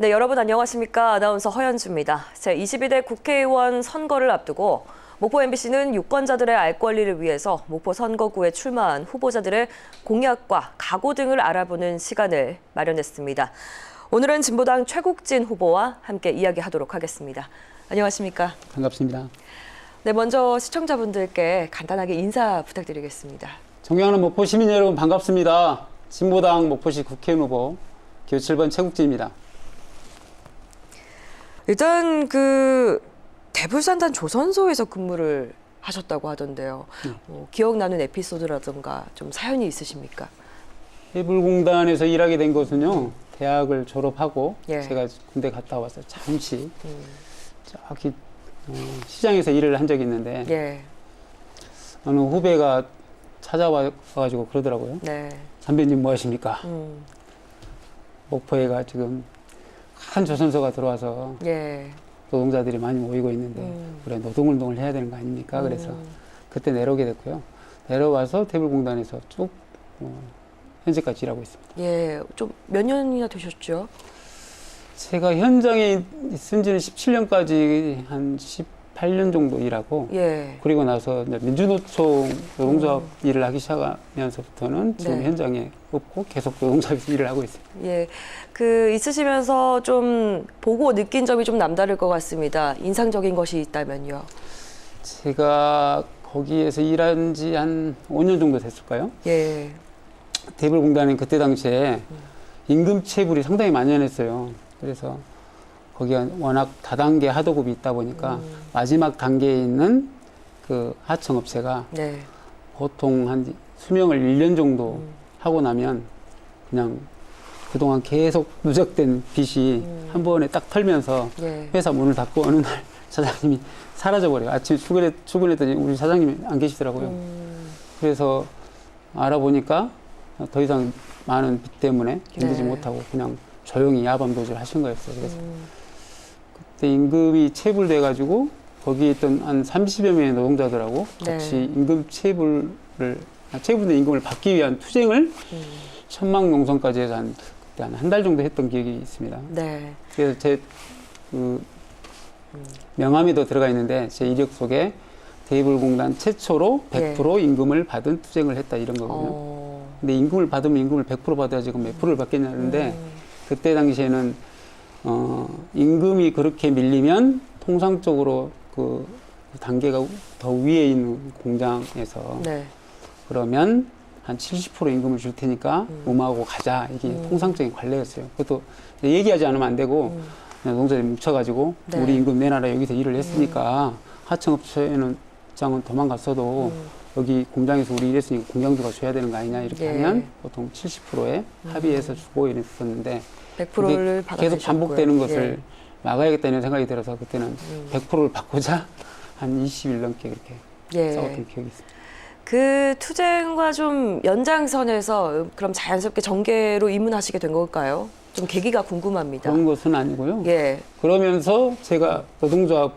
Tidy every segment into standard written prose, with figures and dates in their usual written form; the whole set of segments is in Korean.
네, 여러분 안녕하십니까? 아나운서 허연주입니다. 제22대 국회의원 선거를 앞두고 목포 MBC는 유권자들의 알 권리를 위해서 목포 선거구에 출마한 후보자들의 공약과 각오 등을 알아보는 시간을 마련했습니다. 오늘은 진보당 최국진 후보와 함께 이야기하도록 하겠습니다. 안녕하십니까? 반갑습니다. 네, 먼저 시청자분들께 간단하게 인사 부탁드리겠습니다. 존경하는 목포 시민 여러분 반갑습니다. 진보당 목포시 국회의원 후보 기호 7번 최국진입니다. 일단 대불산단 조선소에서 근무를 하셨다고 하던데요. 기억나는 에피소드라든가 좀 사연이 있으십니까? 해불공단에서 일하게 된 것은요. 대학을 졸업하고 예. 제가 군대 갔다 와서 잠시 저기 시장에서 일을 한 적이 있는데 예. 어느 후배가 찾아와가지고 그러더라고요. 네. 선배님 뭐 하십니까? 목포에가 지금 큰 조선소가 들어와서 예. 노동자들이 많이 모이고 있는데 그래 노동운동을 해야 되는 거 아닙니까? 그래서 그때 내려오게 됐고요. 내려와서 대불공단에서 쭉 현재까지 일하고 있습니다. 예. 좀 몇 년이나 되셨죠? 제가 현장에 있은 지는 17년까지 한 18년 정도 일하고 예. 그리고 나서 이제 민주노총 노동조합 일을 하기 시작하면서부터는 지금 네. 현장에 없고 계속 노동조합에서 일을 하고 있습니다. 예. 있으시면서 좀 보고 느낀 점이 좀 남다를 것 같습니다. 인상적인 것이 있다면요. 제가 거기에서 일한 지 한 5년 정도 됐을까요? 예. 대불공단은 그때 당시에 임금 체불이 상당히 만연했어요. 그래서 거기가 워낙 다단계 하도급이 있다 보니까 마지막 단계에 있는 그 하청업체가 네. 보통 한 수명을 1년 정도 하고 나면 그냥 그동안 계속 누적된 빚이 한 번에 딱 털면서 예. 회사 문을 닫고 어느 날 사장님이 사라져버려요. 아침에 출근했더니 우리 사장님이 안 계시더라고요. 그래서 알아보니까 더 이상 많은 빚 때문에 견디지 네. 못하고 그냥 조용히 야밤도주를 하신 거였어요. 그래서 그때 임금이 체불돼가지고 거기에 있던 한 30여 명의 노동자들하고 네. 같이 임금 체불된 임금을 받기 위한 투쟁을 천막농성까지 해서 그때 한 달 정도 했던 기억이 있습니다. 네. 그래서 제 명함에도 들어가 있는데 제 이력 속에 대불공단 최초로 100% 임금을 받은 투쟁을 했다 이런 거거든요. 근데 임금을 받으면 임금을 100% 받아야지 그럼 몇 프로를 받겠냐는데 그때 당시에는 임금이 그렇게 밀리면 통상적으로 그 단계가 더 위에 있는 공장에서 네. 그러면 한 70% 임금을 줄 테니까 음하고 가자. 이게 통상적인 관례였어요. 그것도 얘기하지 않으면 안 되고 그냥 노동자들이 뭉쳐가지고 네. 우리 임금 내놔라 여기서 일을 했으니까 하청업체는 장은 도망갔어도 여기 공장에서 우리 일했으니까 공장주가 줘야 되는 거 아니냐 이렇게 예. 하면 보통 70%에 합의해서 주고 이랬었는데 100%를 받아내셨고요. 계속 반복되는 것을 예. 막아야겠다는 생각이 들어서 그때는 100%를 받고자 한 20일 넘게 그렇게 예. 싸웠던 기억이 있습니다. 그 투쟁과 좀 연장선에서 그럼 자연스럽게 정계로 입문하시게 된 걸까요? 좀 계기가 궁금합니다. 그런 것은 아니고요. 예. 그러면서 제가 노동조합을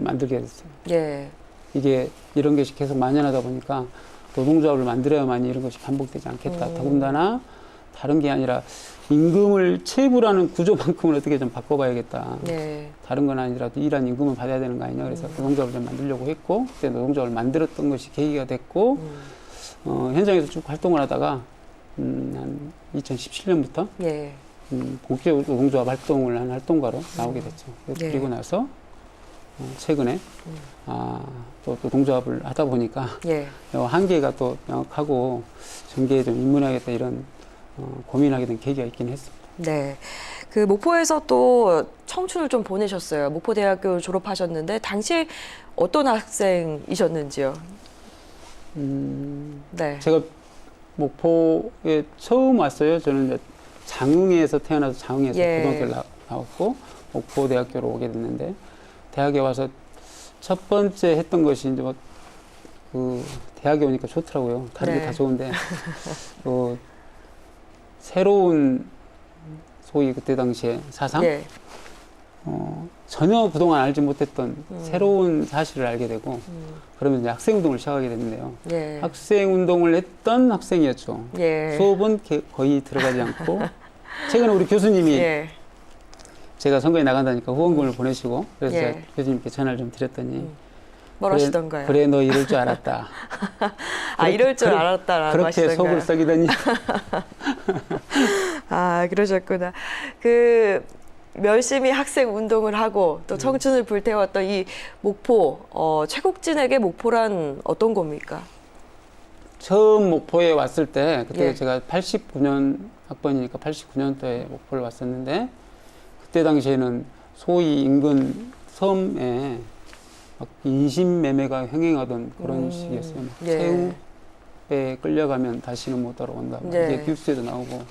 만들게 됐어요. 예. 이게 이런 것이 계속 만연하다 보니까 노동조합을 만들어야만이 이런 것이 반복되지 않겠다. 더군다나 다른 게 아니라 임금을 체불하는 구조만큼은 어떻게 좀 바꿔봐야겠다. 네. 다른 건 아니더라도 일한 임금은 받아야 되는 거 아니냐. 그래서 노동조합을 좀 만들려고 했고 그때 노동조합을 만들었던 것이 계기가 됐고 현장에서 쭉 활동을 하다가 한 2017년부터 예. 본격적으로 노동조합 활동을 한 활동가로 나오게 됐죠. 예. 그리고 나서 최근에 또 노동조합을 하다 보니까 예. 한계가 또 명확하고 정계에 좀 입문하겠다 이런 고민하게 된 계기가 있긴 했습니다. 네. 목포에서 또 청춘을 좀 보내셨어요. 목포대학교 졸업하셨는데 당시 어떤 학생이셨는지요? 네. 제가 목포에 처음 왔어요. 저는 이제 장흥에서 태어나서 장흥에서 예. 고등학교를 나왔고 목포대학교로 오게 됐는데 대학에 와서 첫 번째 했던 것이 이제 대학에 오니까 좋더라고요. 다른 게 네. 다 좋은데 새로운 소위 그때 당시에 사상 예. 전혀 그동안 알지 못했던 새로운 사실을 알게 되고 그러면 이제 학생운동을 시작하게 됐는데요. 예. 학생운동을 했던 학생이었죠. 예. 수업은 거의 들어가지 않고 최근에 우리 교수님이 예. 제가 선거에 나간다니까 후원금을 보내시고 그래서 예. 제가 교수님께 전화를 좀 드렸더니 뭘 하시던가요? 그래 너 이럴 줄 알았다. 아, 이럴 줄 알았다라고 그렇게 하시던가요? 속을 썩이더니 아, 그러셨구나. 그 열심히 학생 운동을 하고 또 청춘을 불태웠던 이 목포, 최국진에게 목포란 어떤 겁니까? 처음 목포에 왔을 때 그때 예. 제가 89년 학번이니까 89년도에 목포를 왔었는데 그때 당시에는 소위 인근 섬에 막 인신매매가 횡행하던 그런 시기였어요. 막 예. 새우에 끌려가면 다시는 못 돌아온다. 막 예. 이게 뉴스에도 나오고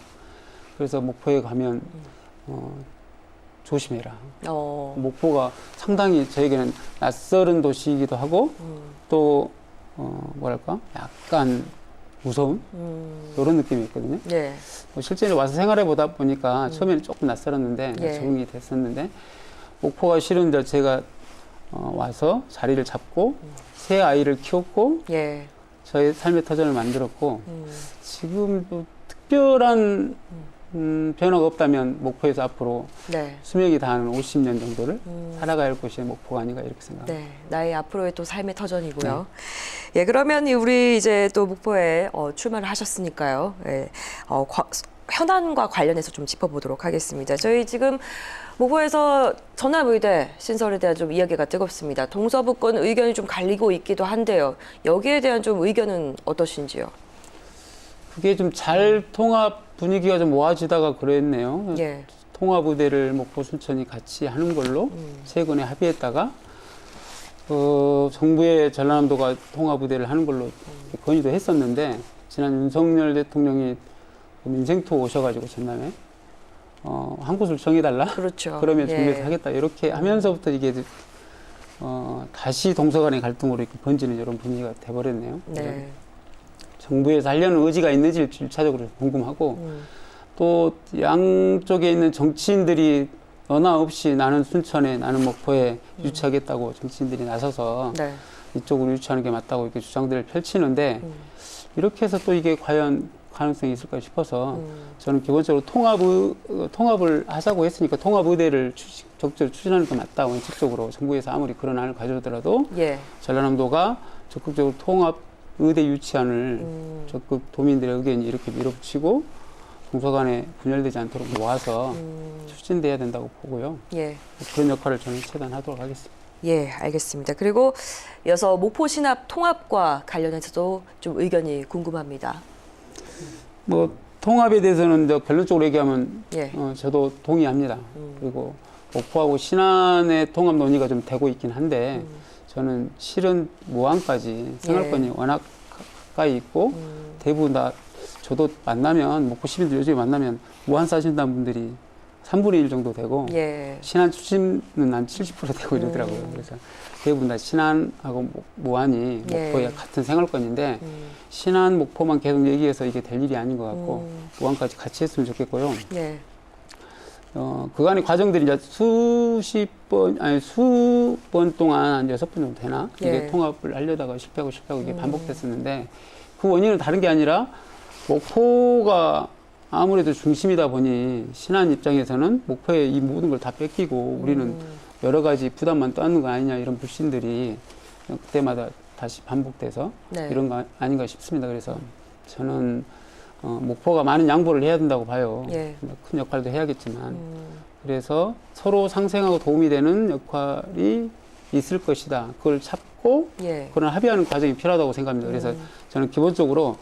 그래서 목포에 가면 조심해라. 목포가 상당히 저에게는 낯설은 도시이기도 하고 또 뭐랄까 약간 무서운 이런 느낌이 있거든요. 예. 실제로 와서 생활해 보다 보니까 처음에는 조금 낯설었는데 예. 적응이 됐었는데 목포가 실은 이제 제가 와서 자리를 잡고 새 아이를 키웠고 예. 저의 삶의 터전을 만들었고 지금도 특별한 변화가 없다면 목포에서 앞으로 네. 수명이 다하는 50년 정도를 살아갈 곳이 목포가 아닌가 이렇게 생각합니다. 네, 나의 앞으로의 또 삶의 터전이고요. 예, 그러면 우리 이제 또 목포에 출마를 하셨으니까요. 예, 현안과 관련해서 좀 짚어보도록 하겠습니다. 저희 지금 목포에서 전남의대 신설에 대한 좀 이야기가 뜨겁습니다. 동서북권 의견이 좀 갈리고 있기도 한데요. 여기에 대한 좀 의견은 어떠신지요? 그게 좀 잘 통합 분위기가 좀 모아지다가 그랬네요. 예. 통합의대를 목포 순천이 같이 하는 걸로 최근에 합의했다가 정부의 전라남도가 통합의대를 하는 걸로 건의도 했었는데 지난 윤석열 대통령이 민생투 오셔가지고 전남에 한 곳을 정해달라. 그렇죠. 그러면 예. 정부에서 하겠다. 이렇게 하면서부터 이게 다시 동서 간의 갈등으로 이렇게 번지는 이런 분위기가 돼버렸네요. 네. 정부에서 하려는 의지가 있는지 일차적으로 궁금하고 또 양쪽에 있는 정치인들이 너나 없이 나는 순천에 나는 목포에 유치하겠다고 정치인들이 나서서 네. 이쪽으로 유치하는 게 맞다고 이렇게 주장들을 펼치는데 이렇게 해서 또 이게 과연 가능성이 있을까 싶어서 저는 기본적으로 통합을 하자고 했으니까 통합의대를 적극적으로 추진하는 게 맞다. 원칙적으로 정부에서 아무리 그런 안을 가져오더라도 예. 전라남도가 적극적으로 통합의대 유치안을 적극 도민들의 의견이 이렇게 밀어붙이고 동서간에 분열되지 않도록 모아서 추진돼야 된다고 보고요. 예. 그런 역할을 저는 최대한 하도록 하겠습니다. 예, 알겠습니다. 그리고 이어서 목포 신합 통합과 관련해서도 좀 의견이 궁금합니다. 뭐 통합에 대해서는 이제 결론적으로 얘기하면 예. 저도 동의합니다. 그리고 목포하고 신안의 통합 논의가 좀 되고 있긴 한데 저는 실은 무안까지 생활권이 예. 워낙 가까이 있고 대부분 다 저도 만나면 목포 시민들 요즘에 만나면 무안 사신다는 분들이 3분의 1 정도 되고 예. 신안 출신은 한 70% 되고 이러더라고요. 그래서 대부분 다 신안하고 무안이 목포에 예. 같은 생활권인데 신안 목포만 계속 얘기해서 이게 될 일이 아닌 것 같고 무안까지 같이 했으면 좋겠고요. 예. 그간의 과정들이 이제 수십 번 동안 한 6번 정도 되나? 예. 이게 통합을 하려다가 실패하고 이게 반복됐었는데 그 원인은 다른 게 아니라 목포가 아무래도 중심이다 보니 신안 입장에서는 목포에 이 모든 걸 다 뺏기고 우리는 여러 가지 부담만 떠안는 거 아니냐 이런 불신들이 그때마다 다시 반복돼서 네. 이런 거 아닌가 싶습니다. 그래서 저는 목포가 많은 양보를 해야 된다고 봐요. 예. 큰 역할도 해야겠지만 그래서 서로 상생하고 도움이 되는 역할이 있을 것이다. 그걸 찾고 예. 그런 합의하는 과정이 필요하다고 생각합니다. 그래서 저는 기본적으로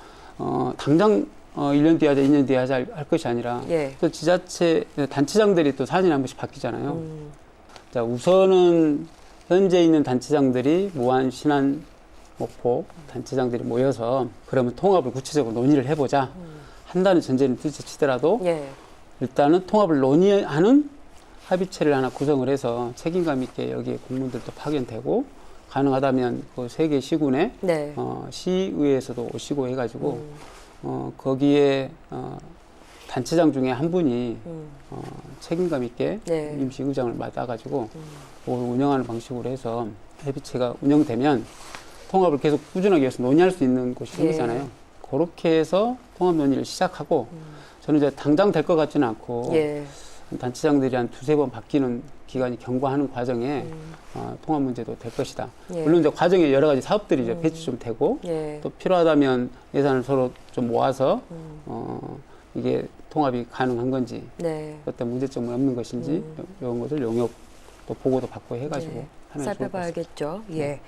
당장 1년 뒤에 하자, 2년 뒤에 하자 할 것이 아니라 예. 또 지자체 단체장들이 또 4년에 한 번씩 바뀌잖아요. 자, 우선은 현재 있는 단체장들이 무안, 신안, 목포 단체장들이 모여서 그러면 통합을 구체적으로 논의를 해보자 한다는 전제는 둘째치더라도 예. 일단은 통합을 논의하는 합의체를 하나 구성을 해서 책임감 있게 여기에 공무원들도 파견되고 가능하다면 그 세 개 시군에 네. 시의회에서도 오시고 해가지고 거기에 단체장 중에 한 분이 책임감 있게 네. 임시 의장을 맡아가지고 그걸 운영하는 방식으로 해서 협의체가 운영되면 통합을 계속 꾸준하게 해서 논의할 수 있는 곳이 생기잖아요. 그렇게 해서 통합 논의를 시작하고 저는 이제 당장 될 것 같지는 않고 예. 단체장들이 한 두세 번 바뀌는 기간이 경과하는 과정에 통합 문제도 될 것이다. 예. 물론 이제 과정에 여러 가지 사업들이 이제 배치 좀 되고 예. 또 필요하다면 예산을 서로 좀 모아서 이게 통합이 가능한 건지 네. 어떤 문제점은 없는 것인지 이런 것을 용역 또 보고도 받고 해가지고 네. 하면 좋을 것 같습니다. 살펴봐야겠죠. 예.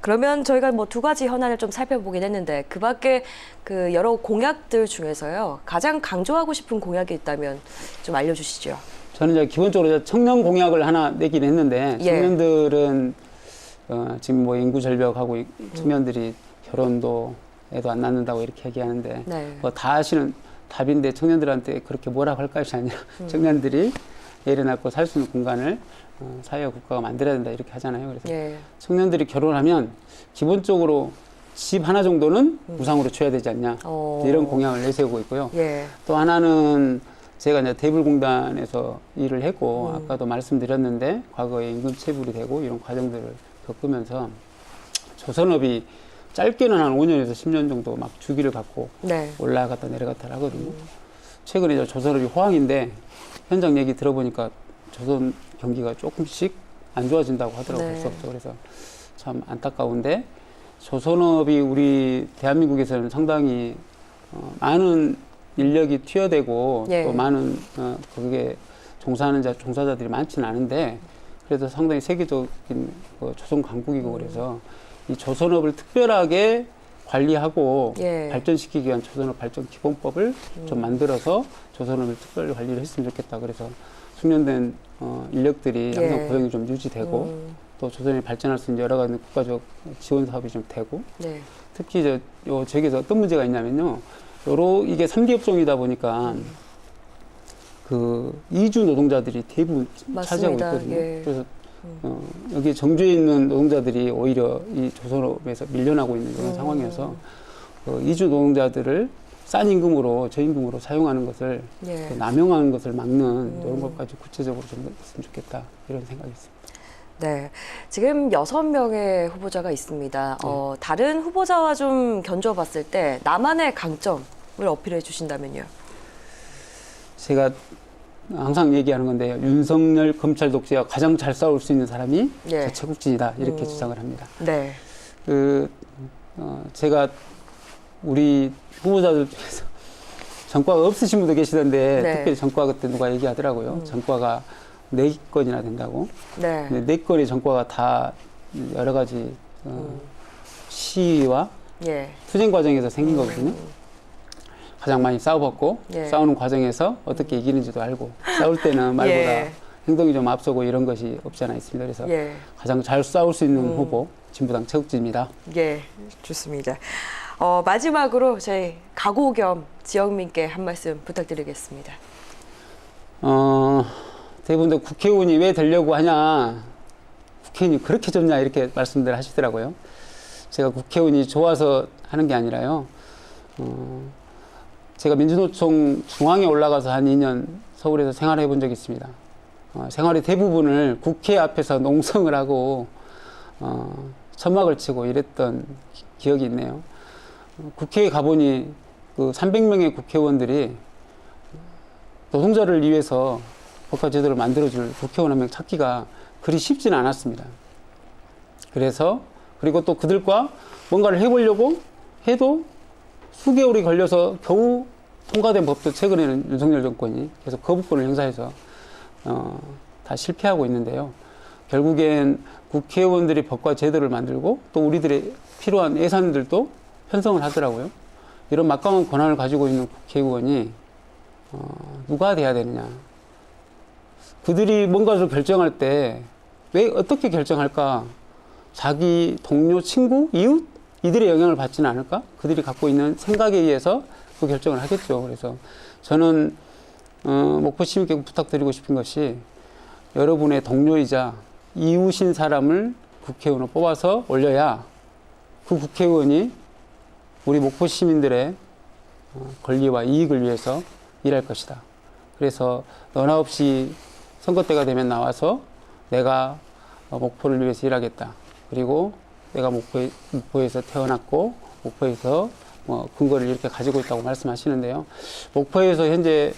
그러면 저희가 뭐 두 가지 현안을 좀 살펴보긴 했는데 그 밖에 그 여러 공약들 중에서요 가장 강조하고 싶은 공약이 있다면 좀 알려주시죠. 저는 이제 기본적으로 이제 청년 공약을 하나 내긴 했는데 예. 청년들은 지금 뭐 인구 절벽하고 청년들이 결혼도 애도 안 낳는다고 이렇게 얘기하는데 네. 뭐 다 아시는 답인데 청년들한테 그렇게 뭐라고 할 것이 아니라 청년들이 애를 낳고 살 수 있는 공간을 사회와 국가가 만들어야 된다 이렇게 하잖아요. 그래서 예. 청년들이 결혼하면 기본적으로 집 하나 정도는 무상으로 줘야 되지 않냐 이런 공약을 내세우고 있고요. 예. 또 하나는 제가 이제 대불공단에서 일을 했고 아까도 말씀드렸는데 과거에 임금 체불이 되고 이런 과정들을 겪으면서 조선업이 짧게는 한 5년에서 10년 정도 막 주기를 갖고 네. 올라갔다 내려갔다 하거든요. 최근에 이제 조선업이 호황인데 현장 얘기 들어보니까 조선 경기가 조금씩 안 좋아진다고 하더라고요. 네. 벌써부터. 그래서 참 안타까운데 조선업이 우리 대한민국에서는 상당히 많은 인력이 투여되고 예. 또 많은 거기에 종사하는 종사자들이 많지는 않은데 그래도 상당히 세계적인 조선 강국이고 그래서 이 조선업을 특별하게 관리하고 예. 발전시키기 위한 조선업 발전 기본법을 좀 만들어서 조선업을 특별히 관리를 했으면 좋겠다. 그래서 숙련된 인력들이 항상 예. 고용이 좀 유지되고 또 조선이 발전할 수 있는 여러 가지 국가적 지원 사업이 좀 되고 네. 특히 저기에서 어떤 문제가 있냐면요. 이게 3D 업종이다 보니까 그 이주 노동자들이 대부분 차지하고 맞습니다. 있거든요. 예. 그래서 여기 정주에 있는 노동자들이 오히려 이 조선업에서 밀려나고 있는 그런 상황이어서 이주 노동자들을 싼 임금으로 저임금으로 사용하는 것을 예. 남용하는 것을 막는 이런 것까지 구체적으로 좀 했으면 좋겠다 이런 생각이 있습니다. 네. 지금 6명의 후보자가 있습니다. 다른 후보자와 좀 견주어봤을 때 나만의 강점을 어필해 주신다면요. 제가 항상 얘기하는 건데요. 윤석열 검찰 독재와 가장 잘 싸울 수 있는 사람이 예. 최국진이다 이렇게 주장을 합니다. 네. 제가 우리 후보자들 중에서 전과가 없으신 분도 계시던데 네. 특별히 전과 그때 누가 얘기하더라고요. 전과가 4건이나 된다고. 네. 근데 4건의 전과가 다 여러 가지 시위와 예. 투쟁 과정에서 생긴 거거든요. 가장 많이 싸워봤고 예. 싸우는 과정에서 어떻게 이기는지도 알고 싸울 때는 말보다 예. 행동이 좀 앞서고 이런 것이 없지 않아 있습니다. 그래서 예. 가장 잘 싸울 수 있는 후보 진보당 최국진입니다. 예. 좋습니다. 마지막으로 저희 각오 겸 지역민께 한 말씀 부탁드리겠습니다. 대부분 국회의원이 왜 되려고 하냐, 국회의원이 그렇게 좋냐 이렇게 말씀들 하시더라고요. 제가 국회의원이 좋아서 하는 게 아니라요. 제가 민주노총 중앙에 올라가서 한 2년 서울에서 생활해 본 적이 있습니다. 생활의 대부분을 국회 앞에서 농성을 하고 천막을 치고 이랬던 기억이 있네요. 국회에 가보니 그 300명의 국회의원들이 노동자를 위해서 법과 제도를 만들어줄 국회의원 한 명 찾기가 그리 쉽지는 않았습니다. 그리고 또 그들과 뭔가를 해보려고 해도 수개월이 걸려서 겨우 통과된 법도 최근에는 윤석열 정권이 계속 거부권을 행사해서 다 실패하고 있는데요. 결국엔 국회의원들이 법과 제도를 만들고 또 우리들의 필요한 예산들도 편성을 하더라고요. 이런 막강한 권한을 가지고 있는 국회의원이 누가 돼야 되느냐. 그들이 뭔가를 결정할 때 왜 어떻게 결정할까? 자기 동료, 친구, 이웃? 이들의 영향을 받지는 않을까? 그들이 갖고 있는 생각에 의해서 그 결정을 하겠죠. 그래서 저는 목포 시민께 부탁드리고 싶은 것이 여러분의 동료이자 이웃인 사람을 국회의원으로 뽑아서 올려야 그 국회의원이 우리 목포 시민들의 권리와 이익을 위해서 일할 것이다. 그래서 너나 없이 선거 때가 되면 나와서 내가 목포를 위해서 일하겠다. 그리고 내가 목포에서 태어났고 목포에서 근거를 이렇게 가지고 있다고 말씀하시는데요. 목포에서 현재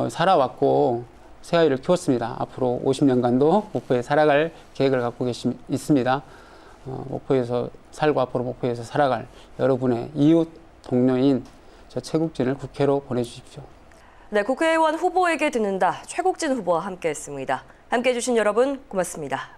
살아왔고 세 아이를 키웠습니다. 앞으로 50년간도 목포에 살아갈 계획을 갖고 있습니다. 목포에서 살고 앞으로 목포에서 살아갈 여러분의 이웃 동료인 저 최국진을 국회로 보내주십시오. 네, 국회의원 후보에게 듣는다. 최국진 후보와 함께했습니다. 함께해 주신 여러분 고맙습니다.